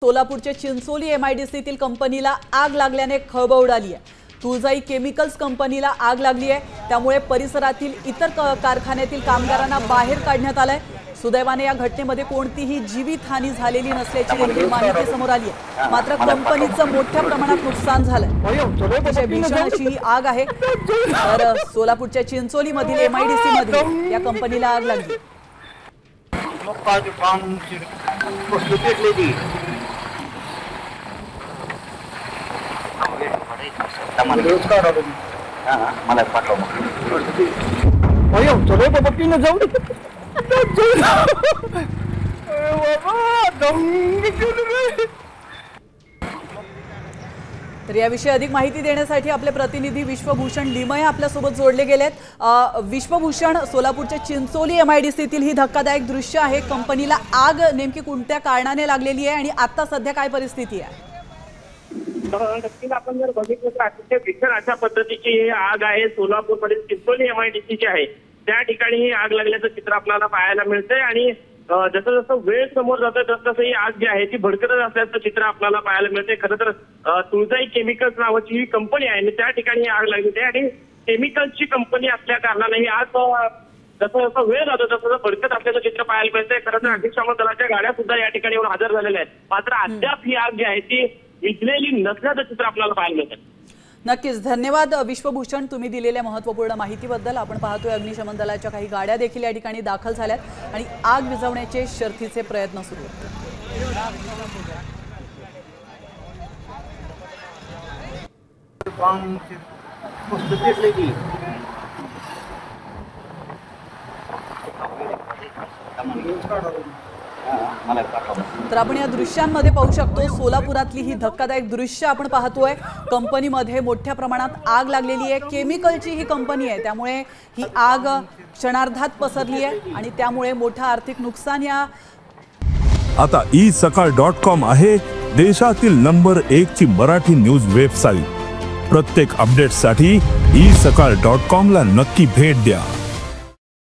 सोलापूरच्या चिंचोली एमआयडीसीतील कंपनीला आग लागल्याने खळबळ उडाली आहे। तुळजाई केमिकल्स कंपनीला आग लागली आहे, त्यामुळे परिसरातील इतर कारखान्यातील कामगारांना बाहेर काढण्यात आलंय। सुदैवाने या घटनेमध्ये कोणतीही जीवितहानी झालेली नसल्याची देखील माहिती समोर आली आहे। मात्र कंपनीचं मोठ्या प्रमाणात नुकसान झालंय। भीषण अशी ही आग आहे। तर सोलापूरच्या चिंचोली मधील एमआयडीसी मध्ये या कंपनीला आग लागली। मला पाठव तर याविषयी अधिक माहिती देण्यासाठी आपले प्रतिनिधी विश्वभूषण लिमये आपल्या सोबत जोडले गेलेत। विश्वभूषण, सोलापूरच्या चिंचोली एमआयडीसीतील ही धक्कादायक दृश्य आहे। कंपनीला आग नेमकी कोणत्या कारणाने लागलेली आहे आणि आता सध्या काय परिस्थिती आहे? नक्कीच आपण जर बघितलं तर अतिशय भीषण अशा पद्धतीची ही आग आहे। सोलापूरमधील चिंचोली एमआयडीसीची आहे, त्या ठिकाणी ही आग लागल्याचं चित्र आपल्याला पाहायला मिळतंय आणि जसं जसं वेळ समोर जातोय तसं ही आग जी आहे ती भडकतच असल्याचं चित्र आपल्याला पाहायला मिळतंय। खरं तर तुळजाई केमिकल्स नावाची ही कंपनी आहे आणि त्या ठिकाणी ही आग लागली आहे आणि केमिकल्सची कंपनी असल्या कारणाने ही आग जसं जसं वेळ जातो तसं भडकत असल्याचं चित्र पाहायला मिळतंय। खरं तर अग्निशमन दलाच्या गाड्या सुद्धा या ठिकाणी येऊन हजर झालेल्या आहेत, मात्र अद्याप ही आग जी आहे ती विझलेली नसल्याचं चित्र आपल्याला पाहायला मिळतं। नक्कीच धन्यवाद विश्वभूषण, तुम्ही दिलेल्या महत्त्वपूर्ण माहितीबद्दल। आपण पाहतोय अग्निशमन दलाच्या काही गाड्या देखील या ठिकाणी दाखल झाल्यात आणि आग विझवण्याचे शर्थीचे प्रयत्न सुरू आहेत। तर आपण या दृश्यांमध्ये पाहू शकतो, सोलापुरातली ही धक्कादायक दृश्य आपण पाहतोय। कंपनीमध्ये मोठ्या प्रमाणात आग लागलेली आहे। केमिकलची ही कंपनी आहे, त्यामुळे ही आग क्षणार्धात पसरली आहे आणि त्यामुळे मोठं आर्थिक नुकसान या आता isakal.com आहे देशातील नंबर 1 ची मराठी न्यूज वेबसाईट। प्रत्येक अपडेटसाठी isakal.com ला नक्की भेट द्या।